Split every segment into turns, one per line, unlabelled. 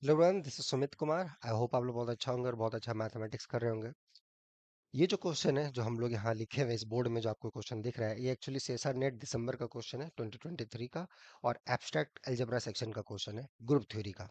Hello everyone, this is Sumit Kumar. I hope आप लोग बहुत अच्छा होंगे और बहुत अच्छा मैथमेटिक्स कर रहे होंगे। ये जो क्वेश्चन है जो हम लोग यहाँ लिखे हुए इस बोर्ड में जो आपको क्वेश्चन दिख रहा है, ये एक्चुअली सेसा नेट दिसंबर का क्वेश्चन है 2023 का। और एब्स्ट्रैक्ट अलजेब्रा सेक्शन का क्वेश्चन है, ग्रुप थ्योरी का।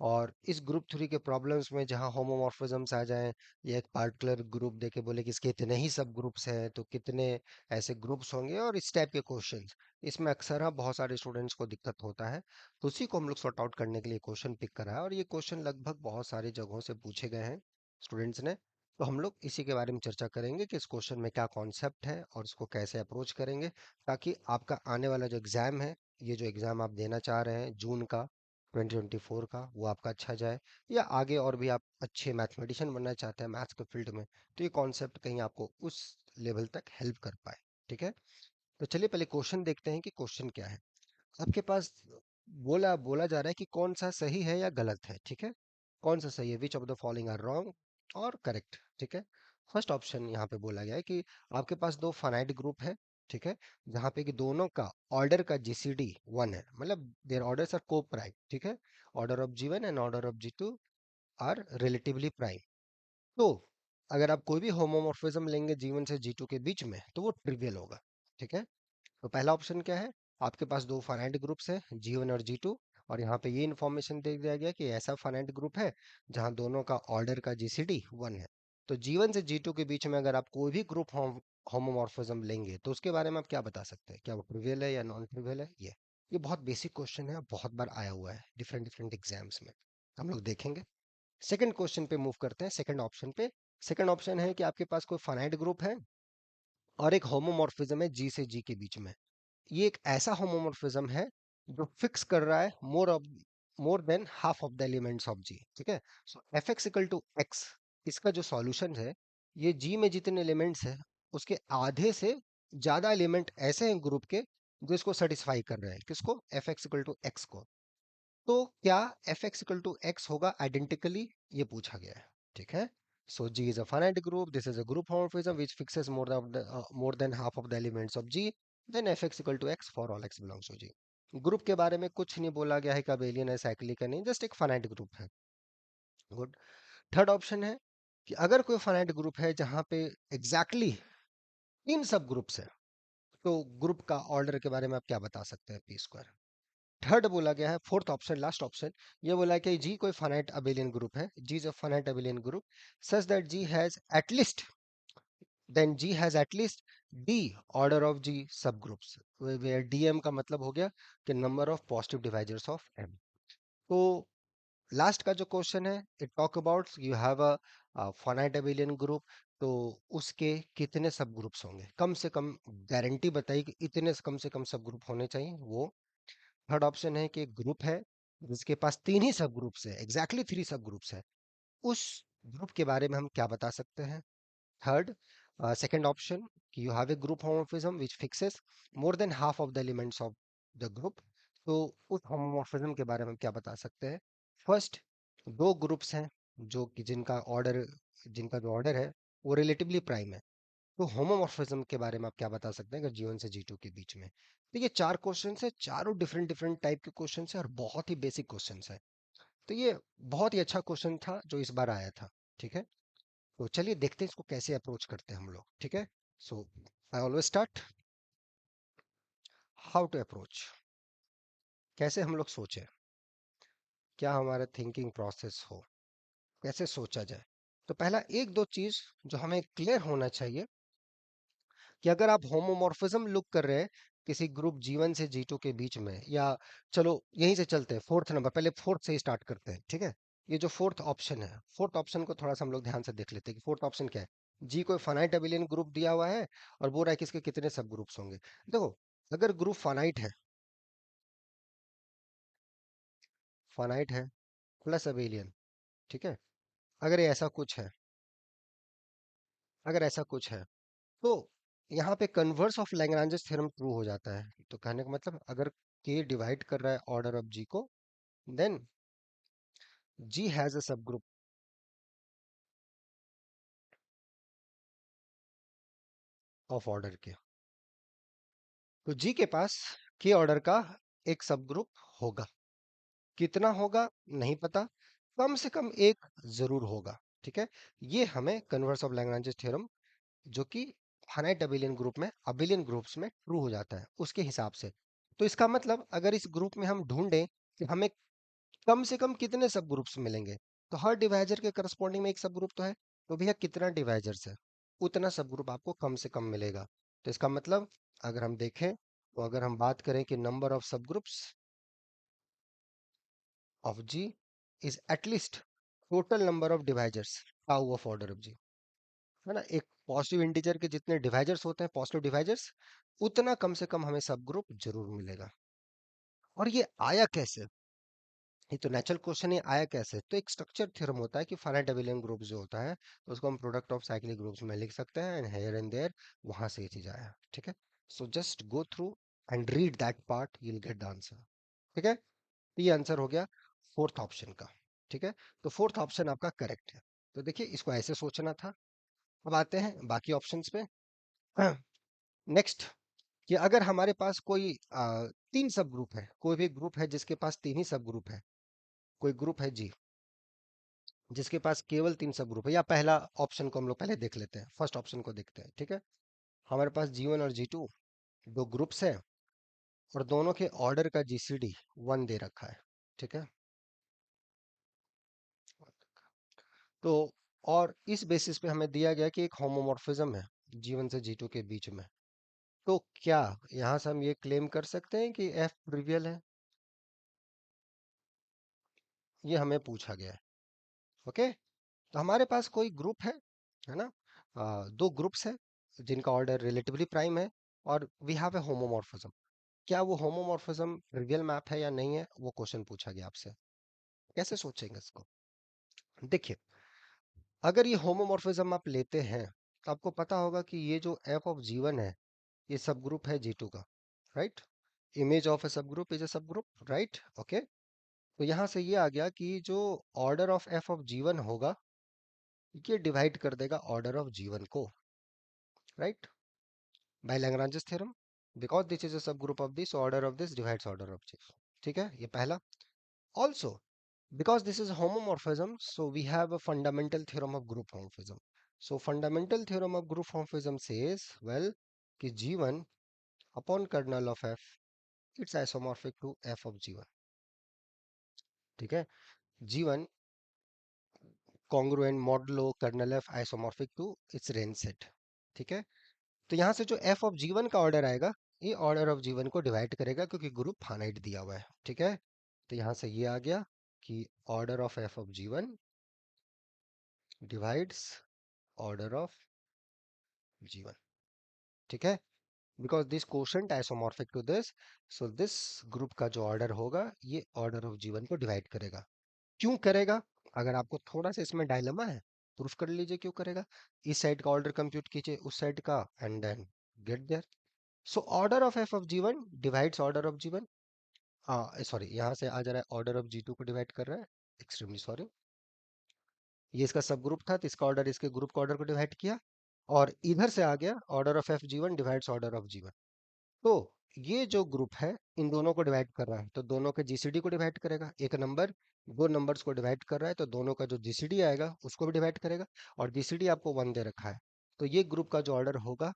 और इस ग्रुप थ्योरी के प्रॉब्लम्स में जहाँ होमोमॉर्फिज्म्स आ जाएं या एक पार्टिकुलर ग्रुप देके बोले कि इसके इतने ही सब ग्रुप्स हैं तो कितने ऐसे ग्रुप्स होंगे और इस टाइप के क्वेश्चंस, इसमें अक्सर बहुत सारे स्टूडेंट्स को दिक्कत होता है। तो उसी को हम लोग सॉर्ट आउट करने के लिए क्वेश्चन पिक करा है और ये क्वेश्चन लगभग बहुत सारी जगहों से पूछे गए हैं स्टूडेंट्स ने। तो हम लोग इसी के बारे में चर्चा करेंगे कि इस क्वेश्चन में क्या कॉन्सेप्ट है और इसको कैसे अप्रोच करेंगे, ताकि आपका आने वाला जो एग्जाम है, ये जो एग्जाम आप देना चाह रहे हैं जून का 2024 का, वो आपका अच्छा जाए। या आगे और भी आप अच्छे मैथमेटिशियन बनना चाहते हैं मैथ्स के फील्ड में, तो ये कॉन्सेप्ट कहीं आपको उस लेवल तक हेल्प कर पाए। ठीक है, तो चलिए पहले क्वेश्चन देखते हैं कि क्वेश्चन क्या है आपके पास। बोला बोला जा रहा है कि कौन सा सही है या गलत है। ठीक है, कौन सा सही है, which of the following are wrong और करेक्ट। ठीक है, फर्स्ट ऑप्शन यहाँ पे बोला गया है कि आपके पास दो फाइनाइट ग्रुप है। ठीक है, जहाँ पे कि दोनों का ऑर्डर का जीसीडी वन है, मतलब their orders are coprime. ठीक है, order of G one and order of G two are relatively prime. तो अगर आप कोई भी होमोमॉर्फिज्म लेंगे जी1 से जी2 के बीच में तो वो ट्रिवियल होगा। ठीक है, तो पहला ऑप्शन क्या है, आपके पास दो फाइनाइट ग्रुप्स हैं जी1 और जी2। और यहाँ पे ये इन्फॉर्मेशन दे दिया गया कि ऐसा फाइनाइट ग्रुप है जहाँ दोनों का ऑर्डर का जीसीडी वन है। तो जी1 से जी2 के बीच में अगर आप कोई भी ग्रुप होमोमॉर्फिज्म लेंगे तो उसके बारे में आप क्या बता सकते हैं, क्या वो ट्रिवियल है या नॉन ट्रिवियल है। ये बहुत बेसिक क्वेश्चन है, बहुत बार आया हुआ है डिफरेंट डिफरेंट एग्जाम्स में, हम लोग देखेंगे। सेकंड क्वेश्चन पे मूव करते हैं, सेकंड ऑप्शन पे। सेकंड ऑप्शन है कि आपके पास कोई फाइनाइट ग्रुप है और एक होमोमॉर्फिज्म है जी से जी के बीच में। ये एक ऐसा होमोमॉर्फिज्म है जो फिक्स कर रहा है more than half of the elements of G. ठीक है, so F X equal to X, इसका जो सॉल्यूशन है, ये जी में जितने एलिमेंट्स हैं उसके आधे से ज्यादा एलिमेंट ऐसे हैं ग्रुप के जो इसको सेटिस्फाई कर रहे हैं, किसको, F X equal to X को। तो क्या F X equal to X होगा आइडेंटिकली, ये पूछा गया है। ठीक है, so G is a finite group, this is a group homomorphism which fixes more than half of the elements of G, then f x equal to x for all x belongs to G। Group के बारे में कुछ नहीं बोला गया है कि abelian है, साइक्लिक है, नहीं, जस्ट एक फाइनाइट ग्रुप है। गुड। थर्ड ऑप्शन है कि अगर कोई फाइनाइट ग्रुप है जहां पे एग्जैक्टली तीन सब ग्रुप्स है, तो ग्रुप का ऑर्डर के बारे में आप क्या बता सकते हैं, पी स्क्वायर। थर्ड बोला गया है, फोर्थ ऑप्शन, लास्ट ऑप्शन, ये बोला है कि जी कोई फाइनाइट अबेलियन ग्रुप है, G is a finite abelian group such that G has at least, then G has at least D order of G subgroups, where d m का मतलब हो गया कि number of positive divisors of M. तो last का जो question है, it talk about you have a finite abelian group, तो उसके कितने सब ग्रुप्स होंगे, कम से कम गारंटी बताइए कि इतने कम से कम सब ग्रुप होने चाहिए वो। थर्ड ऑप्शन है कि एक ग्रुप है जिसके पास तीन ही सब ग्रुप्स है, एग्जैक्टली थ्री सब ग्रुप्स है, उस ग्रुप के बारे में हम क्या बता सकते हैं। थर्ड, सेकंड ऑप्शन, कि you have a group homomorphism which fixes more than half of the elements of the group, तो उस होमोमॉर्फिज्म के बारे में हम क्या बता सकते हैं। फर्स्ट, दो ग्रुप्स हैं जो कि जिनका जो ऑर्डर है वो रिलेटिवली प्राइम है, तो होमोमॉर्फिज्म के बारे में आप क्या बता सकते हैं अगर जी1 से जी2 के बीच में। तो ये चार क्वेश्चन है, चारों डिफरेंट डिफरेंट टाइप के क्वेश्चन है और बहुत ही बेसिक क्वेश्चन है। तो ये बहुत ही अच्छा क्वेश्चन था जो इस बार आया था। ठीक है, तो चलिए देखते हैं इसको कैसे अप्रोच करते हैं हम लोग। ठीक है, so I always start, how to approach, कैसे हम लोग सोचें, क्या हमारा थिंकिंग प्रोसेस हो, कैसे सोचा जाए। तो पहला एक दो चीज जो हमें क्लियर होना चाहिए कि अगर आप होमोमॉर्फिज्म लुक कर रहे हैं किसी ग्रुप जी1 से जी2 के बीच में, या चलो यहीं से चलते हैं फोर्थ नंबर, पहले फोर्थ से ही स्टार्ट करते हैं। ठीक है, ये जो फोर्थ ऑप्शन है, फोर्थ ऑप्शन को थोड़ा सा हम लोग ध्यान से देख लेते हैं कि फोर्थ ऑप्शन क्या है। जी कोई फाइनाइट एबिलियन ग्रुप दिया हुआ है और बोल रहा है कि इसके कितने सब ग्रुप्स होंगे। देखो, अगर ग्रुप फाइनाइट है प्लस अबेलियन, ठीक है, अगर ये ऐसा कुछ है, अगर ऐसा कुछ है, तो यहाँ पे converse of Lagrange's theorem true हो जाता है। तो कहने का मतलब, अगर के डिवाइड कर रहा है ऑर्डर ऑफ जी को, then G has a subgroup of order के, तो जी के पास के ऑर्डर का एक सब ग्रुप होगा। कितना होगा नहीं पता, कम से कम एक जरूर होगा। ठीक है, ये हमें कन्वर्स ऑफ लैग्रांज थ्योरम, जो कि फाइनाइट अबेलियन ग्रुप में, अबेलियन ग्रुप्स में ट्रू हो जाता है उसके हिसाब से। तो इसका मतलब अगर इस ग्रुप में हम ढूंढें कि हमें कम से कम कितने सब ग्रुप्स मिलेंगे, तो हर डिवाइजर के करस्पॉन्डिंग में एक सब ग्रुप तो है, तो भैया कितना डिवाइजर्स है उतना सब ग्रुप आपको कम से कम मिलेगा। तो इसका मतलब अगर हम देखें, तो अगर हम बात करें कि number of subgroups of G is at least total number of divisors tau of order of G, है ना। एक पॉजिटिव इंटीजर के जितने डिवाइजर्स होते हैं, पॉजिटिव डिवाइजर्स, उतना कम से कम हमें सब ग्रुप जरूर मिलेगा। और ये आया कैसे? ये तो नेचुरल क्वेश्चन, ये आया कैसे? तो एक स्ट्रक्चर थ्योरम होता है कि फाइनाइट एबिलियन ग्रुप जो होता है, तो उसको हम प्रोडक्ट ऑफ साइक्लिक ग्रुप्स में लिख सकते हैं, एंड हियर एंड देयर, वहां से ये चीज आया। ठीक है, so just go through and read that part, you will get the answer. ठीक है, तो ये आंसर हो गया फोर्थ ऑप्शन का। ठीक है, तो फोर्थ ऑप्शन आपका करेक्ट है। तो देखिए, इसको ऐसे सोचना था। अब आते हैं बाकी ऑप्शंस पे। नेक्स्ट, कि अगर हमारे पास कोई तीन सब ग्रुप है, कोई भी ग्रुप है जिसके पास तीन ही सब ग्रुप है, कोई ग्रुप है जी जिसके पास केवल तीन सब ग्रुप है, या पहला ऑप्शन को हम लोग पहले देख लेते हैं, फर्स्ट ऑप्शन को देखते हैं। ठीक है, हमारे पास G1 और G2 दो ग्रुप्स हैं, और दोनों के ऑर्डर का जीसीडी 1 दे रखा है। ठीक है, तो और इस बेसिस पे हमें दिया गया कि एक होमोमॉर्फिज्म है G1 से G2 के बीच में। तो क्या यहां से हम ये क्लेम कर सकते हैं कि F ट्रिवियल है? ये हमें पूछा गया है। ओके, तो हमारे पास कोई ग्रुप है ना, दो ग्रुप्स है जिनका ऑर्डर रिलेटिवली प्राइम है, और वी हैव ए होमोमॉर्फिज्म। क्या वो होमोमॉर्फिज्म ट्रिवियल मैप है या नहीं है, वो क्वेश्चन पूछा गया आपसे। कैसे सोचेंगे इसको? देखिए, अगर ये होमोमॉर्फिज्म आप लेते हैं, तो आपको पता होगा कि ये जो एफ ऑफ जी1 है, ये सब ग्रुप है जी2 का, राइट। इमेज ऑफ ए सब ग्रुप इज ए सब ग्रुप, राइट। ओके, तो यहां से ये आ गया कि जो order of F of G one होगा, ये डिवाइड कर देगा ऑर्डर ऑफ जी1 को, right, by Lagrange's theorem, because this is a subgroup of this, order of this divides order of this. ठीक है, ये पहला। Also because this is homomorphism, so we have a fundamental theorem of group homomorphism. So fundamental theorem of group homomorphism says, well, कि G1 upon kernel of F, it's isomorphic to F of G1. ठीक है, G1 congruent modulo kernel F isomorphic to its range set। ठीक है, तो यहां से जो F of G1 का ऑर्डर आएगा, ये ऑर्डर ऑफ G1 को डिवाइड करेगा, क्योंकि ग्रुप फाइनाइट दिया हुआ है। ठीक है, तो यहां से ये आ गया कि order of F of G1 divides order of G1। ठीक है, because this quotient isomorphic to this, so this group का जो ऑर्डर होगा, ये ऑर्डर ऑफ जीवन को डिवाइड करेगा। क्यों करेगा? अगर आपको थोड़ा सा इसमें डायलेमा है, प्रूफ कर लीजिए क्यों करेगा। इस साइड का ऑर्डर कंप्यूट कीजिए उस साइड का, and then get there. So order of F of G one divides order of G one, sorry, यहाँ से आ जा रहा है ऑर्डर ऑफ जी टू को डिवाइड कर रहा है, एक्सट्रीमली सॉरी। ये इसका सब ग्रुप था, तो इसका ऑर्डर इसके ग्रुप का ऑर्डर को डिवाइड किया, और इधर से आ गया ऑर्डर ऑफ एफ जीवन डिवाइड्स ऑर्डर ऑफ जीवन। तो ये जो ग्रुप है, इन दोनों को डिवाइड कर रहा है, तो दोनों के जीसीडी को डिवाइड करेगा। एक नंबर दो नंबर्स को डिवाइड कर रहा है, तो दोनों का जो जीसीडी आएगा उसको भी डिवाइड करेगा, और जीसीडी आपको 1 दे रखा है, तो ये ग्रुप का जो ऑर्डर होगा,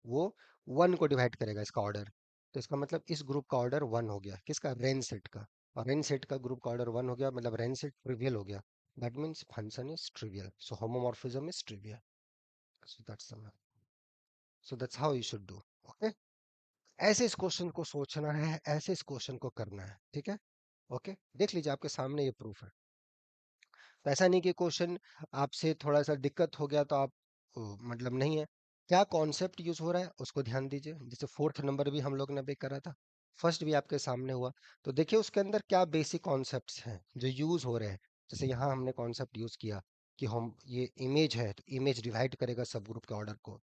वो 1 को डिवाइड करेगा इसका ऑर्डर। तो इसका मतलब इस ग्रुप का ऑर्डर 1 हो गया, किसका? रेंज सेट का। और रेंज सेट का ग्रुप का ऑर्डर 1 हो गया, मतलब रेंज सेट ट्रिवियल हो गया। That means function is trivial, so homomorphism is trivial. So that's how you should do. Okay, ऐसे इस क्वेश्चन को सोचना है, ऐसे इस क्वेश्चन को करना है। ठीक है, ओके, देख लीजिए आपके सामने ये प्रूफ है। तो ऐसा नहीं कि क्वेश्चन आपसे थोड़ा सा दिक्कत हो गया तो आप मतलब नहीं है, क्या कॉन्सेप्ट यूज हो रहा है उसको ध्यान दीजिए। जैसे फोर्थ नंबर भी हम लोग ने अभी करा था, फर्स्ट भी आपके सामने हुआ, तो देखिए उसके अंदर क्या बेसिक कॉन्सेप्ट्स हैं जो यूज हो रहे हैं। जैसे यहाँ हमने कॉन्सेप्ट यूज किया कि हम ये इमेज है, तो इमेज डिवाइड करेगा सब ग्रुप के ऑर्डर को,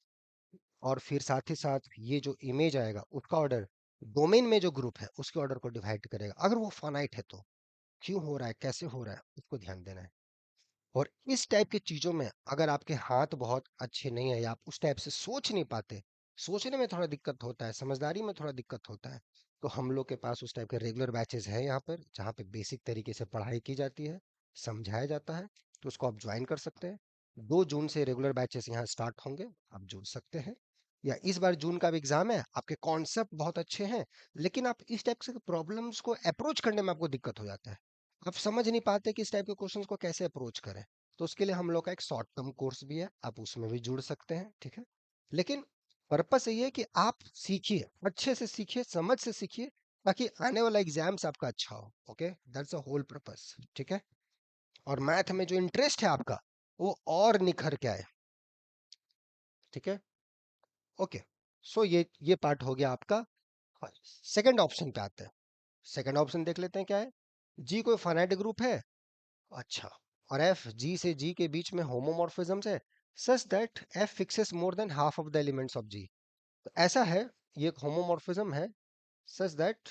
और फिर साथ ही साथ ये जो इमेज आएगा उसका ऑर्डर डोमेन में जो ग्रुप है उसके ऑर्डर को डिवाइड करेगा, अगर वो फाइनाइट है तो। क्यों हो रहा है, कैसे हो रहा है, उसको ध्यान देना है। और इस टाइप की चीजों में अगर आपके हाथ बहुत अच्छे नहीं है, या आप उस टाइप से सोच नहीं पाते, सोचने में थोड़ा दिक्कत होता है, समझदारी में थोड़ा दिक्कत होता है, तो हम लोग के पास उस टाइप के रेगुलर बैचेस हैं यहाँ पर, जहाँ पे बेसिक तरीके से पढ़ाई की जाती है। समझाया जाता है, तो उसको आप ज्वाइन कर सकते हैं। 2 जून से रेगुलर बैचेस यहाँ स्टार्ट होंगे, आप जुड़ सकते हैं। या इस बार जून का भी एग्जाम है, आपके कॉन्सेप्ट बहुत अच्छे हैं, लेकिन आप इस टाइप से प्रॉब्लम्स को अप्रोच करने में आपको दिक्कत हो जाता है। आप समझ नहीं पाते कि इस टाइप के क्वेश्चंस को कैसे अप्रोच करें। तो उसके लिए हम लोग का एक शॉर्ट टर्म कोर्स भी है, आप उसमें भी जुड़ सकते हैं, ठीक है। लेकिन पर्पस ये है कि आप सीखिए, अच्छे से सीखिए, समझ से सीखिए, ताकि आने वाला एग्जाम्स आपका अच्छा हो। Okay, that's a whole purpose, ठीक है। और मैथ में जो इंटरेस्ट है आपका, वो और निखर के आए, ठीक है। ओके, सो ये पार्ट हो गया आपका। सेकंड ऑप्शन पे आते हैं। सेकंड ऑप्शन देख लेते हैं क्या है। जी कोई फाइनाइट ग्रुप है, अच्छा, और एफ जी से जी के बीच में होमोमॉर्फिज्म्स है, such that F fixes more than half of the elements of G. तो ऐसा है, ये एक होमोमॉर्फिज्म है, such that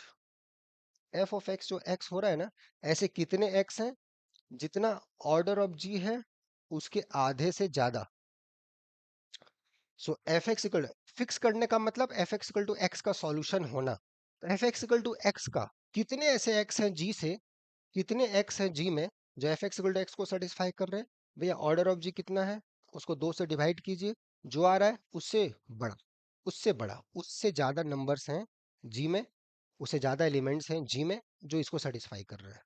F of X जो एक्स हो रहा है ना, ऐसे कितने एक्स हैं जितना ऑर्डर ऑफ जी है उसके आधे से ज्यादा। So F X equal, fix करने का मतलब F X equal to X का सॉल्यूशन होना। तो F X equal to X का कितने ऐसे एक्स हैं जी से, कितने एक्स हैं जी में जो F X equal to X को सेटिस्फाई कर रहे हैं। भैया ऑर्डर ऑफ जी कितना है, उसको 2 से डिवाइड कीजिए, जो आ रहा है उससे बड़ा, उससे बड़ा, उससे ज्यादा नंबर्स हैं जी में, उससे ज्यादा एलिमेंट्स हैं जी में जो इसको सेटिस्फाई कर रहे हैं।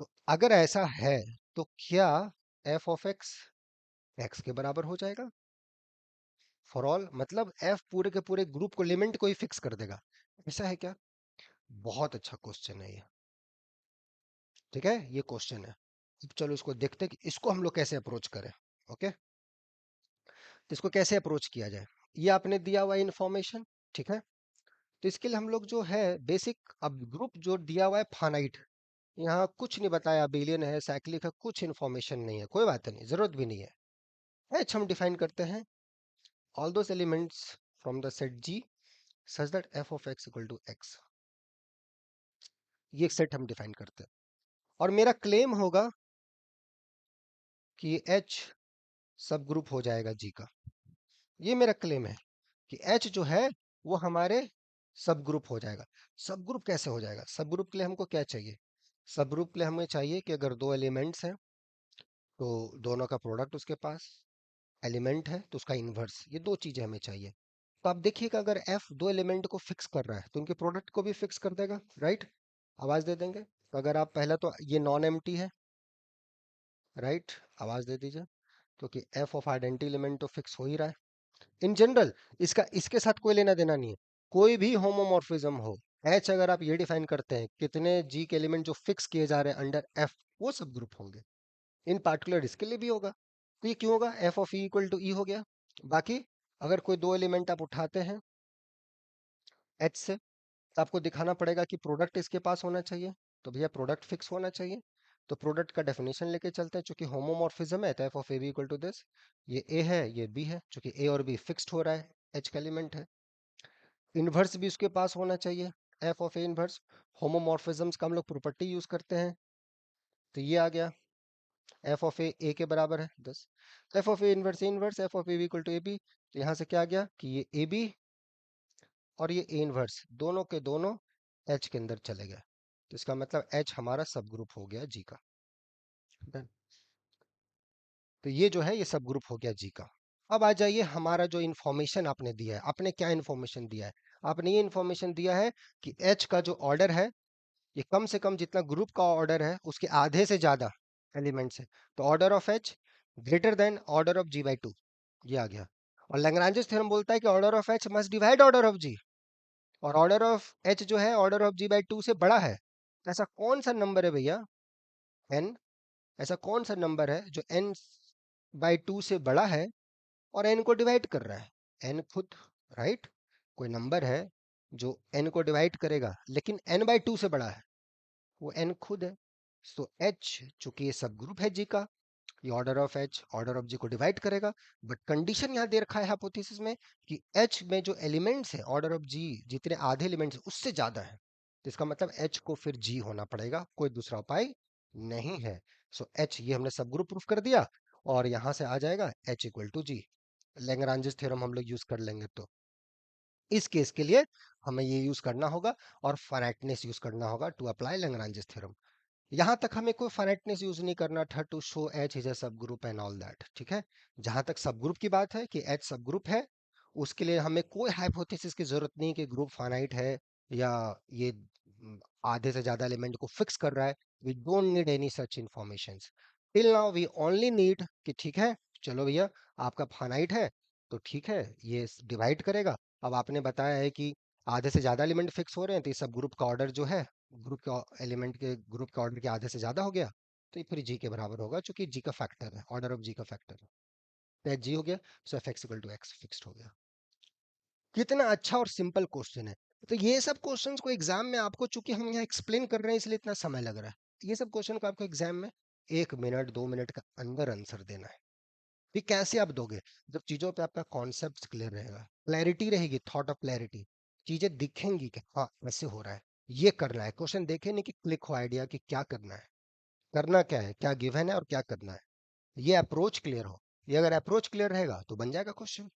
तो अगर ऐसा है, तो क्या एफ ऑफ एक्स एक्स के बराबर हो जाएगा फॉर ऑल, मतलब एफ पूरे के पूरे ग्रुप को, एलिमेंट को ही फिक्स कर देगा। ऐसा है क्या? बहुत अच्छा क्वेश्चन है ये, ठीक है, ये क्वेश्चन है। अब चलो इसको देखते हैं कि इसको हम लोग कैसे अप्रोच करें। ओके, तो इसको कैसे अप्रोच किया जाए, ये आपने दिया हुआ इंफॉर्मेशन, ठीक है। तो इसके लिए हम लोग जो है बेसिक, अब ग्रुप जो दिया हुआ है फानाइट, यहाँ कुछ नहीं बताया, बिलियन है, साइक्लिक है, कुछ इन्फॉर्मेशन नहीं है, कोई बात नहीं, जरूरत भी नहीं है। एच हम डिफाइन करते हैं, all those elements from the set G such that F of X equal to X, ये सेट हम डिफाइन करते हैं। और मेरा क्लेम होगा कि एच सब ग्रुप हो जाएगा जी का, ये मेरा क्लेम है कि एच जो है वो हमारे सब ग्रुप हो जाएगा। सब ग्रुप कैसे हो जाएगा? सब ग्रुप के लिए हमको क्या चाहिए? सब ग्रुप के लिए हमें चाहिए कि अगर 2 एलिमेंट्स हैं तो दोनों का प्रोडक्ट उसके पास, एलिमेंट है तो उसका इनवर्स, ये 2 चीजें हमें चाहिए। तो आप देखिएगा अगर एफ 2 एलिमेंट को फिक्स कर रहा है तो उनके प्रोडक्ट को भी फिक्स कर देगा, राइट? आवाज दे देंगे। तो अगर आप पहला, तो ये नॉन एम्प्टी है, राइट, आवाज दे दीजिए। क्योंकि एफ ऑफ आइडेंटिटी एलिमेंट तो फिक्स हो ही रहा है इन जनरल, इसका इसके साथ कोई लेना देना नहीं है। कोई भी होमोमॉर्फिज्म हो, एच अगर आप ये डिफाइन करते हैं कितने जी के एलिमेंट जो फिक्स किए जा रहे हैं अंडर एफ, वो सब ग्रुप होंगे। इन पार्टिकुलर इसके लिए भी होगा। तो ये क्यों होगा? F of E equal to E हो गया। बाकी अगर कोई 2 एलिमेंट आप उठाते हैं एच से, तो आपको दिखाना पड़ेगा कि प्रोडक्ट इसके पास होना चाहिए, तो भैया प्रोडक्ट फिक्स होना चाहिए। तो प्रोडक्ट का डेफिनेशन लेके चलते हैं, चूंकि होमोमॉर्फिज्म है तो F of A B equal to this, ये ए है ये बी है, चूंकि ए और बी फिक्स्ड हो रहा है, एच का एलिमेंट है। इनवर्स भी उसके पास होना चाहिए, एफ ऑफ ए इनवर्स। होमोमॉर्फिज्म्स का हम लोग प्रॉपर्टी यूज करते हैं, तो ये आ गया, एफ ऑफ ए के बराबर है 10। F of A inverse F of A B equal to A B, तो यहाँ से क्या आ गया कि ये ए बी और ये ए इनवर्स दोनों के दोनों एच के अंदर चले गए। तो इसका मतलब एच हमारा सब ग्रुप हो गया जी का। Done। तो ये जो है ये सब ग्रुप हो गया जी का। अब आ जाइए, हमारा जो इन्फॉर्मेशन आपने दिया है, आपने क्या इन्फॉर्मेशन दिया है? आपने ये इन्फॉर्मेशन दिया है कि एच का जो ऑर्डर है, ये कम से कम जितना ग्रुप का ऑर्डर है उसके आधे से ज्यादा एलिमेंट्स है। तो order of H greater than order of G by two, ये आ गया। और लैग्रांजेस थ्योरम बोलता है कि order of H must divide order of G, और ऑर्डर ऑफ एच जो है order of G by two से बड़ा है। ऐसा कौन सा नंबर है भैया, एन, ऐसा कौन सा नंबर है जो एन बाई टू से बड़ा है और एन को डिवाइड कर रहा है? एन खुद, राइट, कोई नंबर है जो एन को डिवाइड करेगा लेकिन एन बाई टू से बड़ा है, वो एन खुद है। सो एच, चूंकि ये सब ग्रुप है जी का, ये order of H order of G को डिवाइड करेगा। बट कंडीशन यहाँ दे रखा है हाइपोथेसिस में कि एच में जो एलिमेंट्स है ऑर्डर ऑफ जी, जितने आधे एलिमेंट्स उससे ज्यादा है। तो इसका मतलब एच को फिर जी होना पड़ेगा, कोई दूसरा उपाय नहीं है। सो एच, ये हमने सब ग्रुप प्रूफ कर दिया, और यहां से आ जाएगा H equal to G. Lagrange's theorem हम लोग यूज कर लेंगे, तो इस केस के लिए हमें ये यूज करना होगा और फाइनाइटनेस यूज करना होगा टू अप्लाई लैग्रांजेस थ्योरम। यहाँ तक हमें कोई फाइनाइटनेस यूज नहीं करना था to show H is a subgroup and all that, ठीक है। जहां तक सब ग्रुप की बात है कि एच सब ग्रुप है, उसके लिए हमें कोई हाइपोथेसिस की जरूरत नहीं कि ग्रुप फाइनाइट है या ये आधे से ज्यादा एलिमेंट को फिक्स कर रहा है। We don't need any such information till now, we only need कि ठीक है, चलो भैया आपका फाइनाइट है तो ठीक है, ये डिवाइड करेगा। अब आपने बताया है कि आधे से ज्यादा एलिमेंट फिक्स हो रहे हैं, तो ये सब ग्रुप का ऑर्डर जो है, ग्रुप के एलिमेंट के ग्रुप के ऑर्डर के आधे से ज्यादा हो गया, तो ये फिर जी के बराबर होगा, क्योंकि जी का फैक्टर है, ऑर्डर ऑफ जी का फैक्टर है। तो एच जी हो गया, so F X equal to X fixed हो गया। कितना अच्छा और सिंपल क्वेश्चन है। तो ये सब क्वेश्चंस को एग्जाम में आपको, चूंकि हम यहाँ एक्सप्लेन कर रहे हैं इसलिए इतना समय लग रहा है, ये सब क्वेश्चन को आपको एग्जाम में 1 मिनट 2 मिनट का अंदर आंसर देना है। ये कैसे आप दोगे? जब चीजों पे आपका कॉन्सेप्ट क्लियर रहेगा, क्लैरिटी रहेगी, थॉट ऑफ क्लैरिटी, चीजें दिखेंगी कि हाँ ऐसे हो रहा है, ये करना है। क्वेश्चन देखे नहीं कि क्लिक हो आइडिया कि क्या करना है, करना क्या है, क्या गिवन है और क्या करना है। ये अप्रोच क्लियर हो, ये अगर अप्रोच क्लियर रहेगा तो बन जाएगा क्वेश्चन।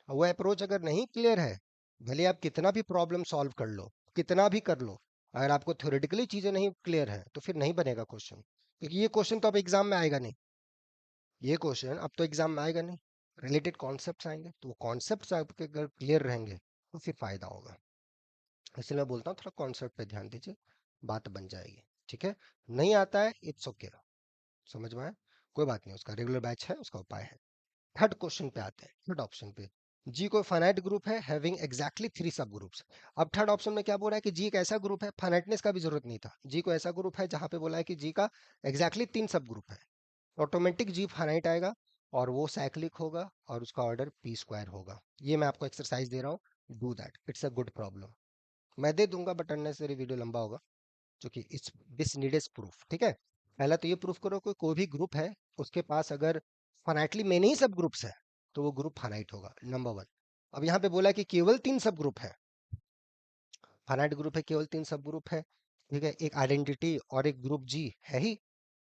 वो अप्रोच अगर नहीं क्लियर है, भले आप कितना भी प्रॉब्लम सॉल्व कर लो, कितना भी कर लो, अगर आपको थ्योरेटिकली चीजें नहीं क्लियर है तो फिर नहीं बनेगा क्वेश्चन, क्योंकि ये क्वेश्चन तो अब एग्जाम में आएगा नहीं। ये क्वेश्चन अब तो एग्जाम में आएगा नहीं, रिलेटेड कॉन्सेप्ट्स आएंगे, तो वो कॉन्सेप्ट्स आपके अगर क्लियर रहेंगे तो फिर फायदा होगा। इसलिए मैं बोलता हूँ थोड़ा कॉन्सेप्ट पे ध्यान दीजिए, बात बन जाएगी। ठीक है, नहीं आता है इट्स ओके, समझ में आया, कोई बात नहीं, उसका रेगुलर बैच है, उसका उपाय है। थर्ड क्वेश्चन पे आते हैं, थर्ड ऑप्शन पे। जी कोई फाइनाइट ग्रुप है हैविंग एग्जैक्टली 3 सब ग्रुप्स। अब थर्ड ऑप्शन में क्या बोल रहा है कि जी एक ऐसा ग्रुप है, फाइनाइटनेस का भी जरूरत नहीं था, जी को ऐसा ग्रुप है जहां पे बोला है कि जी का एग्जैक्टली 3 सब ग्रुप है, ऑटोमेटिक जी फाइनाइट आएगा और वो साइक्लिक होगा और उसका ऑर्डर पी स्क्वायर होगा। ये मैं आपको एक्सरसाइज दे रहा हूँ, do that, it's a good problem. मैं दे दूंगा बट अननेसेसरी वीडियो लंबा होगा, क्योंकि इट्स दिस नीड्स प्रूफ। ठीक है, पहला तो ये प्रूफ करो कि कोई भी ग्रुप है उसके पास अगर फाइनाइटली मेनी ही सब ग्रुप्स है तो वो ग्रुप फाइनाइट होगा, नंबर वन। अब यहाँ पे बोला है कि केवल 3 सब ग्रुप है, फाइनाइट ग्रुप है, केवल 3 सब ग्रुप है, ठीक है, एक आइडेंटिटी और एक ग्रुप जी है ही,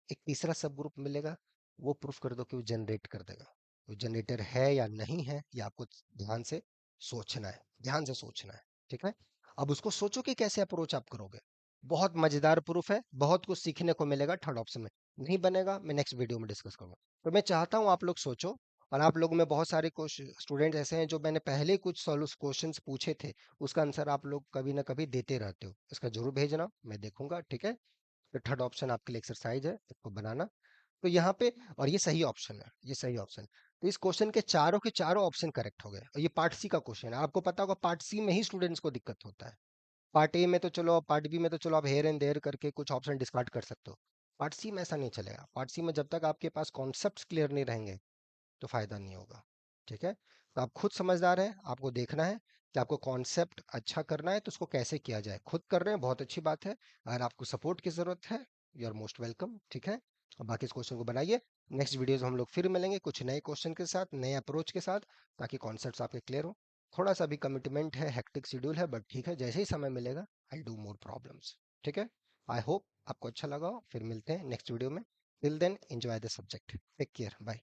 एक तीसरा सब ग्रुप मिलेगा, वो प्रूफ कर दो कि वो जनरेट कर देगा। वो जनरेटर है या नहीं है, ये आपको ध्यान से सोचना है, ध्यान से सोचना है। ठीक है, अब उसको सोचो कि कैसे अप्रोच आप करोगे। बहुत मजेदार प्रूफ है, बहुत कुछ सीखने को मिलेगा थर्ड ऑप्शन में। नहीं बनेगा मैं नेक्स्ट वीडियो में डिस्कस करूंगा। तो मैं चाहता हूँ आप लोग सोचो, और आप लोगों में बहुत सारे स्टूडेंट ऐसे हैं जो मैंने पहले कुछ क्वेश्चंस पूछे थे, उसका आंसर आप लोग कभी ना कभी देते रहते हो, इसका जरूर भेजना, मैं देखूंगा। ठीक है, तो थर्ड ऑप्शन आपके लिए एक्सरसाइज है, इसको बनाना। तो यहाँ पे, और ये सही ऑप्शन है, ये सही ऑप्शन। तो इस क्वेश्चन के चारों ऑप्शन करेक्ट हो गए, और ये पार्ट सी का क्वेश्चन है। आपको पता होगा पार्ट सी में ही स्टूडेंट्स को दिक्कत होता है। पार्ट ए में तो चलो, पार्ट बी में तो चलो आप हेयर एंड देयर करके कुछ ऑप्शन डिस्कार्ड कर सकते हो। पार्ट सी में ऐसा नहीं चलेगा, पार्ट सी में जब तक आपके पास कॉन्सेप्ट्स क्लियर नहीं रहेंगे तो फायदा नहीं होगा। ठीक है, तो आप खुद समझदार हैं, आपको देखना है कि आपको कॉन्सेप्ट अच्छा करना है तो उसको कैसे किया जाए। खुद कर रहे हैं, बहुत अच्छी बात है। अगर आपको सपोर्ट की जरूरत है, यू आर मोस्ट वेलकम। ठीक है, अब बाकी इस क्वेश्चन को बनाइए। नेक्स्ट वीडियोस हम लोग फिर मिलेंगे कुछ नए क्वेश्चन के साथ, नए अप्रोच के साथ, ताकि कॉन्सेप्ट्स आपके क्लियर हो। थोड़ा सा भी कमिटमेंट है, हेक्टिक शेड्यूल है, बट ठीक है, जैसे ही समय मिलेगा आई डू मोर प्रॉब्लम्स। ठीक है, आई होप आपको अच्छा लगा हो। फिर मिलते हैं नेक्स्ट वीडियो में। Till then enjoy the subject, take care, bye.